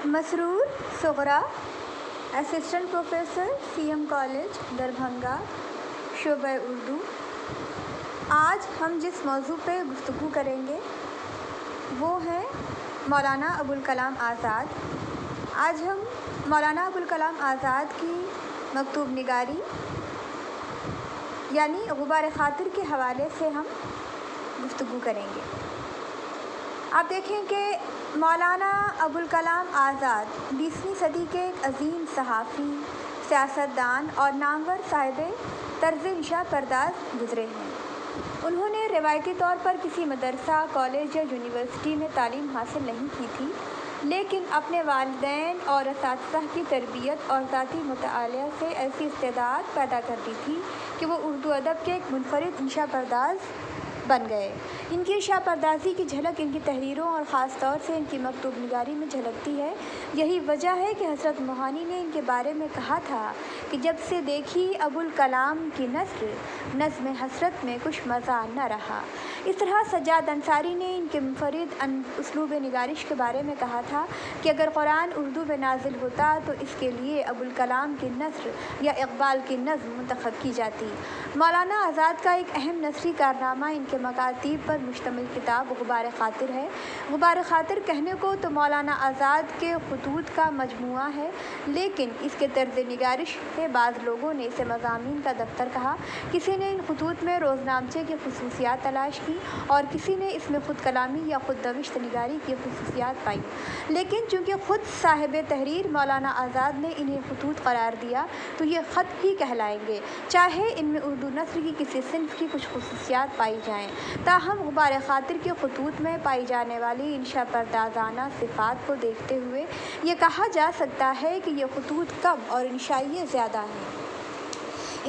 مسرور Sughra, assistant professor CM college Darbhanga, شعبہ اردو۔ آج ہم جس موضوع پہ گفتگو کریں گے وہ ہے مولانا ابوالکلام آزاد۔ آج ہم مولانا ابوالکلام آزاد کی مکتوب نگاری یعنی غبار خاطر کے حوالے سے ہم گفتگو کریں گے۔ آپ دیکھیں کہ مولانا ابوالکلام آزاد 20ویں صدی کے ایک عظیم صحافی، سیاستدان اور نامور صاحب طرز نشا پرداز گزرے ہیں۔ انہوں نے روایتی طور پر کسی مدرسہ، کالج یا یونیورسٹی میں تعلیم حاصل نہیں کی تھی، لیکن اپنے والدین اور اساتذہ کی تربیت اور ذاتی مطالعہ سے ایسی استعداد پیدا کر دی تھی کہ وہ اردو ادب کے ایک منفرد انشا پرداز بن گئے۔ ان کی انشا پردازی کی جھلک ان کی تحریروں اور خاص طور سے ان کی مکتوب نگاری میں جھلکتی ہے۔ یہی وجہ ہے کہ حضرت موہانی نے ان کے بارے میں کہا تھا کہ جب سے دیکھی ابوالکلام کی نثر، نظم حسرت میں کچھ مزہ نہ رہا۔ اس طرح سجاد انصاری نے ان کے منفرد اسلوب نگارش کے بارے میں کہا تھا کہ اگر قرآن اردو میں نازل ہوتا تو اس کے لیے ابوالکلام کی نثر یا اقبال کی نظم منتخب کی جاتی۔ مولانا آزاد کا ایک اہم نثری کارنامہ ان کے مکاتیب پر مشتمل کتاب غبار خاطر ہے۔ غبار خاطر کہنے کو تو مولانا آزاد کے خطوط کا مجموعہ ہے، لیکن اس کے طرز نگارش سے بعض لوگوں نے اسے مضامین کا دفتر کہا۔ کسی نے ان خطوط میں روزنامچے کی خصوصیات تلاش کی اور کسی نے اس میں خود کلامی یا خود نوشت نگاری کی خصوصیات پائیں، لیکن چونکہ خود صاحب تحریر مولانا آزاد نے انہیں خطوط قرار دیا تو یہ خط ہی کہلائیں گے، چاہے ان میں اردو نثر کی کسی صنف کی کچھ خصوصیات پائی جائیں۔ تاہم غبار خاطر کے خطوط میں پائی جانے والی انشا پردازانہ صفات کو دیکھتے ہوئے یہ کہا جا سکتا ہے کہ یہ خطوط کم اور انشائیے زیادہ ہیں۔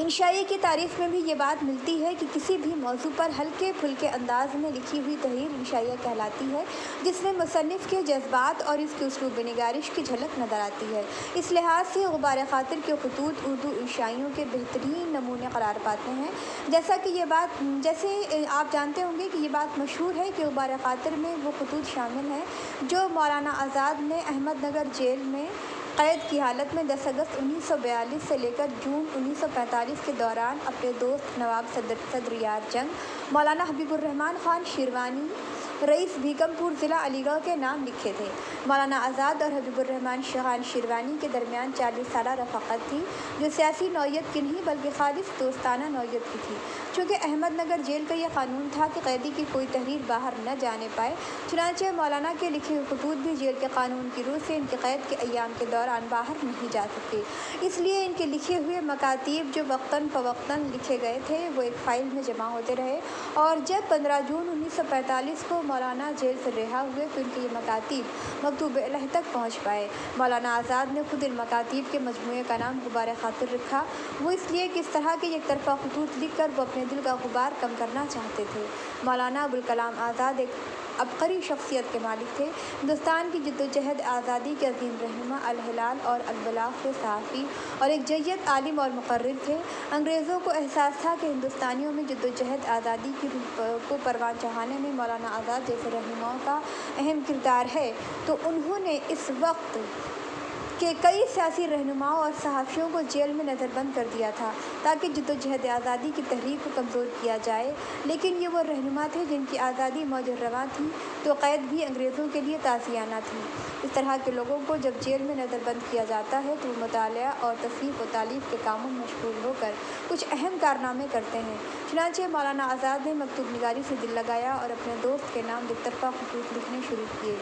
انشائیے کی تعریف میں بھی یہ بات ملتی ہے کہ کسی بھی موضوع پر ہلکے پھلکے انداز میں لکھی ہوئی تحریر انشائیہ کہلاتی ہے، جس میں مصنف کے جذبات اور اس کے اسلوب نگارش کی جھلک نظر آتی ہے۔ اس لحاظ سے غبار خاطر کے خطوط اردو انشائیوں کے بہترین نمونے قرار پاتے ہیں۔ جیسے آپ جانتے ہوں گے کہ یہ بات مشہور ہے کہ غبار خاطر میں وہ خطوط شامل ہیں جو مولانا آزاد نے احمد نگر جیل میں قید کی حالت میں 10 اگست 1942 سے لے کر جون 1945 کے دوران اپنے دوست نواب صدر یار جنگ مولانا حبیب الرحمن خان شیروانی، رئیس بھیکم پور ضلع علی گڑھ کے نام لکھے تھے۔ مولانا آزاد اور حبیب الرحمن خان شیروانی کے درمیان 40 سالہ رفاقت تھی، جو سیاسی نوعیت کی نہیں بلکہ خالص دوستانہ نوعیت کی تھی۔ چونکہ احمد نگر جیل کا یہ قانون تھا کہ قیدی کی کوئی تحریر باہر نہ جانے پائے، چنانچہ مولانا کے لکھے ہوئے خطوط بھی جیل کے قانون کی روح سے ان کے قید کے ایام کے دوران باہر نہیں جا سکے۔ اس لیے ان کے لکھے ہوئے مکاتیب جو وقتاً فوقتاً لکھے گئے تھے وہ ایک فائل میں جمع ہوتے رہے، اور جب 15 جون 1945 کو مولانا جیل سے رہا ہوئے تو ان کے یہ مکاتیب مکتوب الہ تک پہنچ پائے۔ مولانا آزاد نے خود ان مکاتیب کے مجموعے کا نام غبار خاطر رکھا، وہ اس لیے کہ اس طرح کے یک طرفہ خطوط لکھ کر وہ اپنے دل کا غبار کم کرنا چاہتے تھے۔ مولانا ابوالکلام آزاد ایک عبقری شخصیت کے مالک تھے۔ ہندوستان کی جدوجہد آزادی کے عظیم رہنما، الہلال اور البلاغ کے صحافی اور ایک جید عالم اور مقرر تھے۔ انگریزوں کو احساس تھا کہ ہندوستانیوں میں جدوجہد آزادی کی روح کو پروان چڑھانے میں مولانا آزاد جیسے رہنماؤں کا اہم کردار ہے، تو انہوں نے اس وقت کے کئی سیاسی رہنماؤں اور صحافیوں کو جیل میں نظر بند کر دیا تھا تاکہ جدوجہد آزادی کی تحریک کو کمزور کیا جائے، لیکن یہ وہ رہنما تھے جن کی آزادی موج رواں تھی تو قید بھی انگریزوں کے لیے تعزیانہ تھی۔ اس طرح کے لوگوں کو جب جیل میں نظر بند کیا جاتا ہے تو وہ مطالعہ اور تصنیف و تالیف کے کاموں میں مشغول ہو کر کچھ اہم کارنامے کرتے ہیں۔ چنانچہ مولانا آزاد نے مکتوب نگاری سے دل لگایا اور اپنے دوست کے نام یک طرفہ خطوط لکھنے شروع کیے۔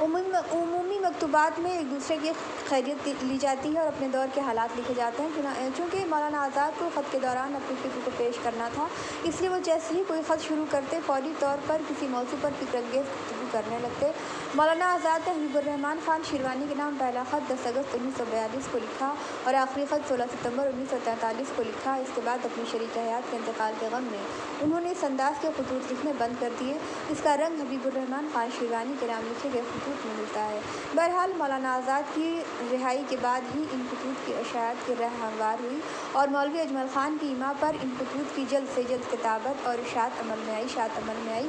عمومی مکتوبات میں ایک دوسرے کی خیریت لی جاتی ہے اور اپنے دور کے حالات لکھے جاتے ہیں۔ چونکہ مولانا آزاد کو خط کے دوران اپنی فکر کو پیش کرنا تھا، اس لیے وہ جیسے ہی کوئی خط شروع کرتے فوری طور پر کسی موضوع پر فکر انگیز گفتگو کرنے لگتے۔ مولانا آزاد نے حبیب الرحمن خان شیروانی کے نام پہلا خط 10 اگست 1942 کو لکھا اور آخری خط 16 ستمبر 1943 کو لکھا۔ اس کے بعد اپنی شریک حیات کے انتقال کے غم میں انہوں نے اس انداز کے خطوط لکھنے بند کر دیے، اس کا رنگ حبیب الرحمن خان شیروانی کے نام لکھے گئے خطوط میں ملتا ہے۔ بہرحال مولانا آزاد کی رہائی کے بعد ہی ان خطوط کی اشاعت کی راہ ہموار ہوئی اور مولوی اجمل خان کی ایما پر ان خطوط کی جلد سے جلد کتابت اور اشاعت عمل میں آئی۔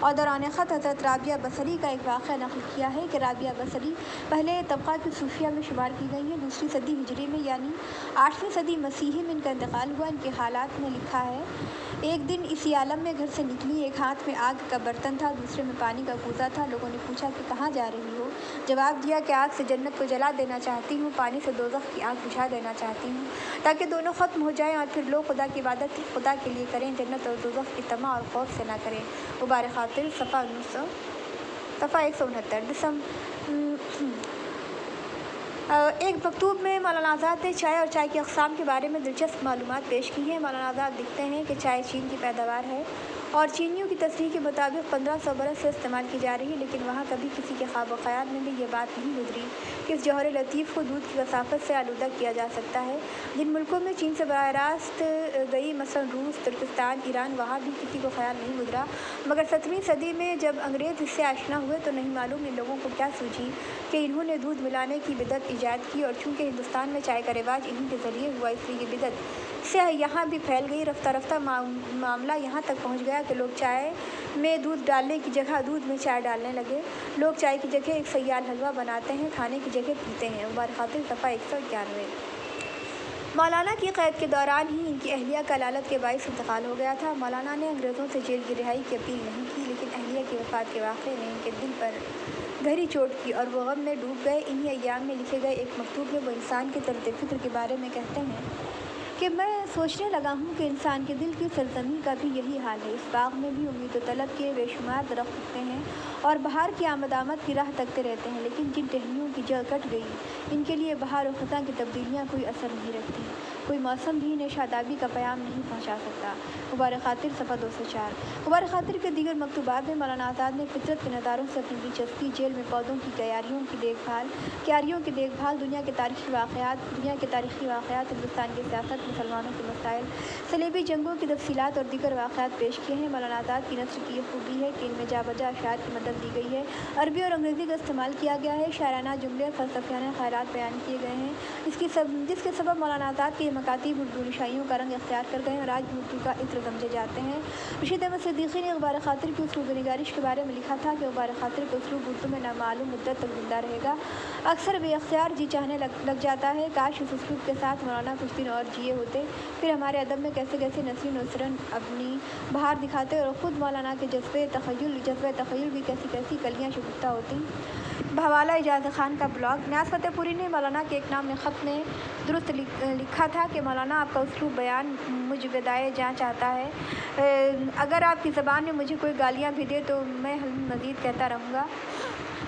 اور دوران خط حضرت رابعہ بصری کا ایک واقعہ نقل کیا ہے کہ رابعہ بصری پہلے طبقہ کی صوفیہ میں شمار کی گئی ہیں۔ دوسری صدی ہجری میں یعنی 8ویں صدی مسیحی میں ان کا انتقال ہوا۔ ان کے حالات میں لکھا ہے، ایک دن اسی عالم میں گھر سے نکلی، ایک ہاتھ میں آگ کا برتن تھا، دوسرے میں پانی کا کوزہ تھا۔ لوگوں نے پوچھا کہ کہاں جا رہی ہو؟ جواب دیا کہ آگ سے جنت کو جلا دینا چاہتی ہوں، پانی سے دوزخ کی آگ بجھا دینا چاہتی ہوں تاکہ دونوں ختم ہو جائیں اور پھر لوگ خدا کی عبادت خدا کے لیے کریں، جنت اور دوزخ کی طمع اور خوف سے نہ کریں۔ مبارک خاطر صفحہ 169۔ ایک مکتوب میں مولانا آزاد نے چائے اور چائے کی اقسام کے بارے میں دلچسپ معلومات پیش کی ہیں۔ مولانا آزاد لکھتے ہیں کہ چائے چین کی پیداوار ہے اور چینیوں کی تصریح کے مطابق 1500 برس سے استعمال کی جا رہی ہے، لیکن وہاں کبھی کسی کے خواب و خیال میں بھی یہ بات نہیں گزری کہ اس جوہر لطیف کو دودھ کی کثافت سے آلودہ کیا جا سکتا ہے۔ جن ملکوں میں چین سے براہ راست گئی، مثلاً روس، ترکستان، ایران، وہاں بھی کسی کو خیال نہیں گزرا، مگر 7ویں صدی میں جب انگریز اس سے آشنا ہوئے تو نہیں معلوم ان لوگوں کو کیا سوجھی کہ انہوں نے دودھ ملانے کی بدعت ایجاد کی، اور چونکہ ہندوستان میں چائے کا رواج انہی کے ذریعے ہوا، اس لیے یہ بدعت سے یہاں بھی پھیل گئی۔ رفتہ رفتہ معاملہ یہاں تک پہنچ گیا کہ لوگ چائے میں دودھ ڈالنے کی جگہ دودھ میں چائے ڈالنے لگے۔ لوگ چائے کی جگہ ایک سیال حلوہ بناتے ہیں، کھانے کی جگہ پیتے ہیں۔ مبارک خاطر صفحہ 191۔ مولانا کی قید کے دوران ہی ان کی اہلیہ کا لالت کے باعث انتقال ہو گیا تھا۔ مولانا نے انگریزوں سے جیل کی رہائی کی اپیل نہیں کی، لیکن اہلیہ کی وفات کے واقعے نے ان کے دل پر گہری چوٹ کی اور وہ غم میں ڈوب گئے۔ انہی ایام میں لکھے گئے ایک مکتوب میں وہ انسان کے طرز فکر کے بارے میں کہتے ہیں کہ میں سوچنے لگا ہوں کہ انسان کے دل کی سرزمین کا بھی یہی حال ہے۔ اس باغ میں بھی امید و طلب کے بے شمار درخت اگتے ہیں اور بہار کی آمد کی راہ تکتے رہتے ہیں، لیکن جن ٹہنیوں کی جڑ کٹ گئی، ان کے لیے بہار و خزاں کی تبدیلیاں کوئی اثر نہیں رکھتی، کوئی موسم بھی انہیں شادابی کا پیام نہیں پہنچا سکتا۔ مبارک خاطر صفحہ 204۔ مبارک خاطر کے دیگر مکتوبات میں مولانا آزاد نے فطرت کے نظاروں سے اپنی دلچسپی، جیل میں پودوں کی کیاریوں کی دیکھ بھال، دنیا کے تاریخی واقعات، ہندوستان کی سیاست، مسلمانوں کے مسائل، صلیبی جنگوں کی تفصیلات اور دیگر واقعات پیش کیے ہیں۔ مولانا آزاد کی نثر کی یہ خوبی ہے کہ ان میں جا بجا اشعار کی مدد دی گئی ہے، عربی اور انگریزی کا استعمال کیا گیا ہے، شاعرانہ جملے، فلسفیانہ خیالات بیان کیے گئے ہیں، جس کے سبب مولانا آزاد کے یہ مکاتیب اردو نشائیوں کا رنگ اختیار کر گئے ہیں اور آج بھی اردو کا عطر سمجھے جاتے ہیں۔ رشید احمد صدیقی نے مبارک خاطر کی اسلوب نگارش کے بارے میں لکھا تھا کہ مبارک خاطر کا اسلوب اردو میں نامعلوم مدت تک زندہ رہے گا، اکثر بے اختیار جی چاہنے لگ جاتا ہے، کاش اس اسلوب کے ساتھ مولانا کچھ دن اور جیے ہوتے، پھر ہمارے ادب میں کیسے کیسے نثری نثرن اپنی بہار دکھاتے اور خود مولانا کے جذبہ تخیل بھی کیسی کیسی کلیاں شگفتہ ہوتی۔ بحوالہ اعجاز خان کا بلاگ۔ نیاز فتح پوری نے مولانا کے ایک نام میں خط میں درست لکھا تھا کہ مولانا آپ کا اسلوب بیان مجھ ودائے جاں چاہتا ہے، اگر آپ کی زبان میں مجھے کوئی گالیاں بھی دے تو میں مزید کہتا رہوں گا۔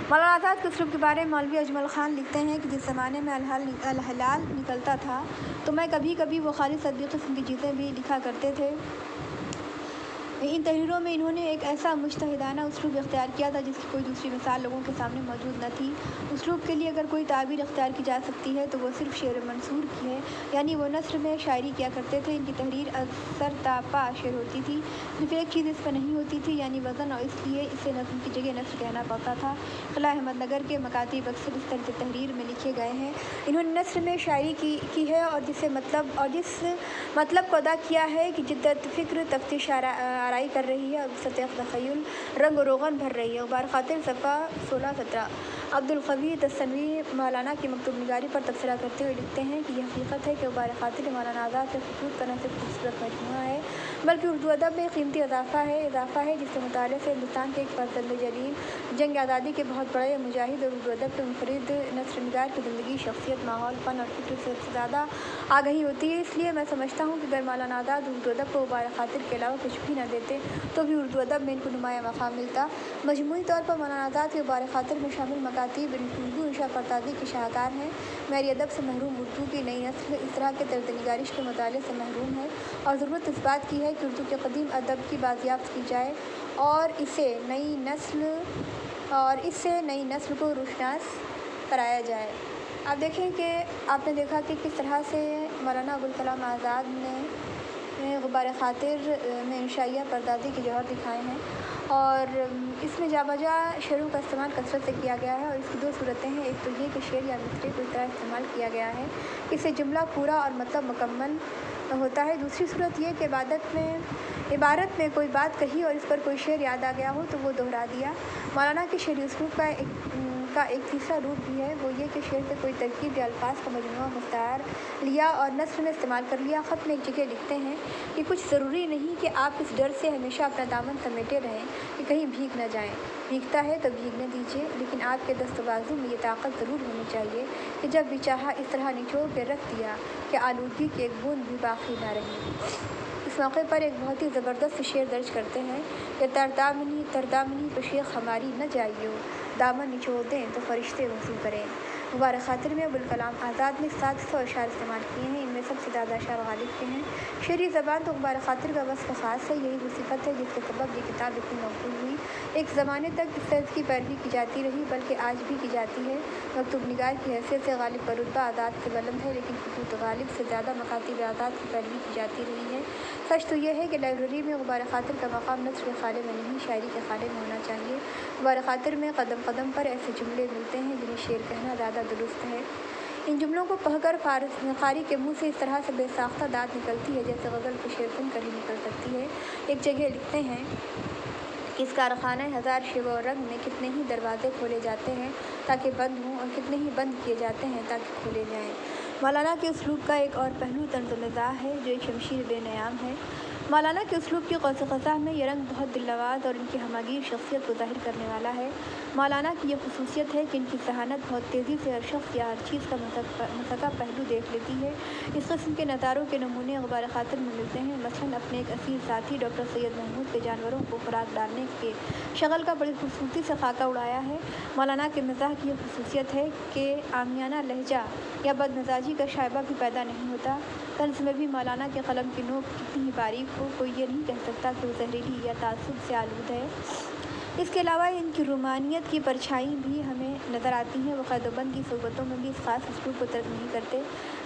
مولانا آزاد کے اسلوب کے بارے میں مولوی اجمل خان لکھتے ہیں کہ جس زمانے میں الحلال نکلتا تھا تو میں کبھی کبھی وہ خالص ادبی قسم کی چیزیں بھی لکھا کرتے تھے۔ ان تحریروں میں انہوں نے ایک ایسا مجتہدانہ اسلوب اختیار کیا تھا جس کی کوئی دوسری مثال لوگوں کے سامنے موجود نہ تھی۔ اسلوب کے لیے اگر کوئی تعبیر اختیار کی جا سکتی ہے تو وہ صرف شعر منثور کی ہے، یعنی وہ نثر میں شاعری کیا کرتے تھے۔ ان کی تحریر اثر تاپا شعر ہوتی تھی، صرف ایک چیز اس پر نہیں ہوتی تھی، یعنی وزن، اور اس لیے اسے نظم کی جگہ نثر کہنا پڑتا تھا۔ قلعہ احمد نگر کے مکاتیب اکثر اس طرز تحریر میں لکھے گئے ہیں۔ انہوں نے نثر میں شاعری کی ہے اور جس مطلب کو ادا کیا ہے کہ جدت فکر تفتیش آرائی کر رہی ہے اور سطح تخیل رنگ و روغن بھر رہی ہے۔ مبارک خاطر صفحہ 16-17۔ عبدالقوی تسنوی مولانا کی مکتوب نگاری پر تبصرہ کرتے ہوئے لکھتے ہیں کہ یہ حقیقت ہے کہ مبارک خاطر مولانا آزاد کے خطوط کا نہ صرف خوبصورت مجموعہ ہے بلکہ اردو ادب میں قیمتی اضافہ ہے جس کے مطالعے سے ہندوستان کے ایک فرزند جلیل، جنگ آزادی کے بہت بڑے مجاہد اور اردو ادب کے منفرد نثر نگار کی زندگی، شخصیت، ماحول، فن اور فکر سے زیادہ آگہی ہوتی ہے۔ اس لیے میں سمجھتا ہوں کہ اگر مولانا آزاد اردو ادب کو مبارک خاطر کے علاوہ کچھ بھی نہ دیتے تو بھی اردو ادب میں ان کو نمایاں مقام ملتا۔ مجموعی طور پر مولانا آزاد کے مبارک خاطر میں شامل مکاتیب اردو نشہ پردازی کے شاہکار ہیں۔ میری ادب سے محروم اردو کی نئی نسل اس طرح کے طرز نگارش کے مطالعے سے محروم ہے اور ضرورت اس بات کی ہے کہ اردو کے قدیم ادب کی بازیافت کی جائے اور اسے نئی نسل کو روشناس کرایا جائے۔ آپ دیکھیں کہ آپ نے دیکھا کہ کس طرح سے مولانا ابوالکلام آزاد نے غبار خاطر میں انشائیہ پردازی کے جوہر دکھائے ہیں اور اس میں جا بجا شعروں کا استعمال کثرت سے کیا گیا ہے اور اس کی دو صورتیں ہیں۔ ایک تو یہ کہ شعر یا مصرے کو اس طرح استعمال کیا گیا ہے کہ اس سے جملہ پورا اور مطلب مکمل ہوتا ہے۔ دوسری صورت یہ کہ عبادت میں عبارت میں کوئی بات کہی اور اس پر کوئی شعر یاد آ گیا ہو تو وہ دہرا دیا۔ مولانا کے شعری اسلوب کا ایک تیسرا روپ بھی ہے، وہ یہ کہ شعر سے کوئی ترکیب یا الفاظ کا مجموعہ مختار لیا اور نثر میں استعمال کر لیا۔ خط میں ایک جگہ لکھتے ہیں کہ کچھ ضروری نہیں کہ آپ اس ڈر سے ہمیشہ اپنا دامن سمیٹے رہیں کہ کہیں بھیگ نہ جائیں، بھیگتا ہے تو بھیگنے دیجیے، لیکن آپ کے دست و بازو میں یہ طاقت ضرور ہونی چاہیے کہ جب بھی چاہا اس طرح نچوڑ کے رکھ دیا کہ آلودگی کی ایک بوند بھی باقی نہ رہی۔ اس موقع پر ایک بہت ہی زبردست شعر درج کرتے ہیں کہ تردامنی پہ شیخ ہماری نہ جائیو، دامن نچوڑ دیں تو فرشتے وضو کریں۔ مبارک خاطر میں ابوالکلام آزاد نے 700 اشعار استعمال کیے ہیں، ان میں سب سے زیادہ اشعار غالب کے ہیں۔ شعری زبان تو مبارک خاطر کا وصف خاص ہے، یہی وہ صفت ہے جس کے سبب یہ کتاب اتنی مقبول ہوئی۔ ایک زمانے تک اس طرز کی پیروی کی جاتی رہی، بلکہ آج بھی کی جاتی ہے۔ مکتوب نگار کی حیثیت سے غالب کا رتبہ آزاد سے بلند ہے، لیکن خطوط غالب سے زیادہ مکاتب آزاد کی پیروی کی جاتی رہی ہے۔ سچ تو یہ ہے کہ لائبریری میں مبارک خاطر کا مقام نثر کے خانے میں نہیں، شاعری کے خانے میں ہونا چاہیے۔ مبارک خاطر میں قدم قدم پر ایسے جملے ملتے ہیں جنہیں شعر کہنا زیادہ درست ہے۔ ان جملوں کو پڑھ کر قاری کے منہ سے اس طرح سے بے ساختہ داد نکلتی ہے جیسے غزل کو شعر سن کر ہی نکل سکتی ہے۔ ایک جگہ لکھتے ہیں کہ اس کارخانہ ہزار شیوہ و رنگ میں کتنے ہی دروازے کھولے جاتے ہیں تاکہ بند ہوں، اور کتنے ہی بند کیے جاتے ہیں تاکہ کھولے جائیں۔ مولانا کے اسلوب کا ایک اور پہلو طنز و مزاح ہے جو ایک شمشیر بے نیام ہے۔ مولانا کے اسلوب کی قوس قزح میں یہ رنگ بہت دل نواز اور ان کی ہمہ گیر شخصیت کو ظاہر کرنے والا ہے۔ مولانا کی یہ خصوصیت ہے کہ ان کی ذہانت بہت تیزی سے ہر شخص یا ہر چیز کا مسکہ پہلو دیکھ لیتی ہے۔ اس قسم کے نظاروں کے نمونے مبارک خاطر میں ملتے ہیں۔ مثلاً اپنے ایک عزیز ساتھی ڈاکٹر سید محمود کے جانوروں کو خوراک ڈالنے کے شغل کا بڑی خوبصورتی سے خاکہ اڑایا ہے۔ مولانا کے مزاح کی یہ خصوصیت ہے کہ عامیانہ لہجہ یا بد مزاجی کا شائبہ بھی پیدا نہیں ہوتا۔ طنز میں بھی مولانا کے قلم کی نوک کتنی ہی باریک ہو، کوئی یہ نہیں کہہ سکتا کہ وہ زہریلی یا تعصب سے آلود ہے۔ اس کے علاوہ ان کی رومانیت کی پرچھائیں بھی ہمیں نظر آتی ہیں۔ وہ قید و بند کی صحبتوں میں بھی اس خاص اسلوب کو ترک نہیں کرتے،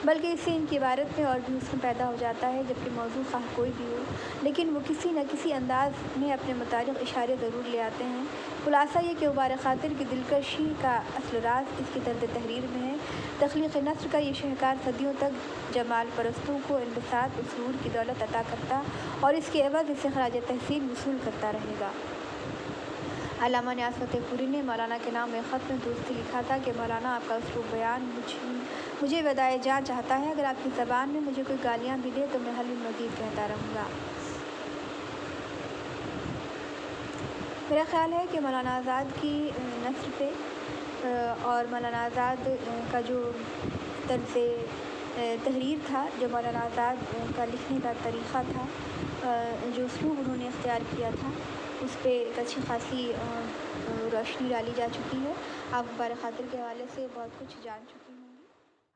بلکہ اس سے ان کی عبارت میں اور بھی حسن پیدا ہو جاتا ہے، جبکہ موضوع خواہ کوئی بھی ہو، لیکن وہ کسی نہ کسی انداز میں اپنے متعلق اشارے ضرور لے آتے ہیں۔ خلاصہ یہ کہ مبارک خاطر کی دلکشی کا اصل راز اس کی طرز تحریر میں ہے۔ تخلیق نثر کا یہ شاہکار صدیوں تک جمال پرستوں کو انبساط و سرور کی دولت عطا کرتا اور اس کے عوض اسے خراج تحسین وصول کرتا رہے گا۔ علامہ نیاز فتح پوری نے مولانا کے نام ایک خط میں دوستی لکھا تھا کہ مولانا آپ کا اسلوب بیان مجھے وداع جاں چاہتا ہے، اگر آپ کی زبان میں مجھے کوئی گالیاں بھی دے تو میں حل المزید کہتا رہوں گا۔ میرا خیال ہے کہ مولانا آزاد کی نثر پہ اور مولانا آزاد کا جو طرز تحریر تھا، جو مولانا آزاد کا لکھنے کا طریقہ تھا، جو اسلوب انہوں نے اختیار کیا تھا، اس پہ ایک اچھی خاصی روشنی ڈالی جا چکی ہے۔ آپ مبارک خاطر کے حوالے سے بہت کچھ جان چکے ہیں۔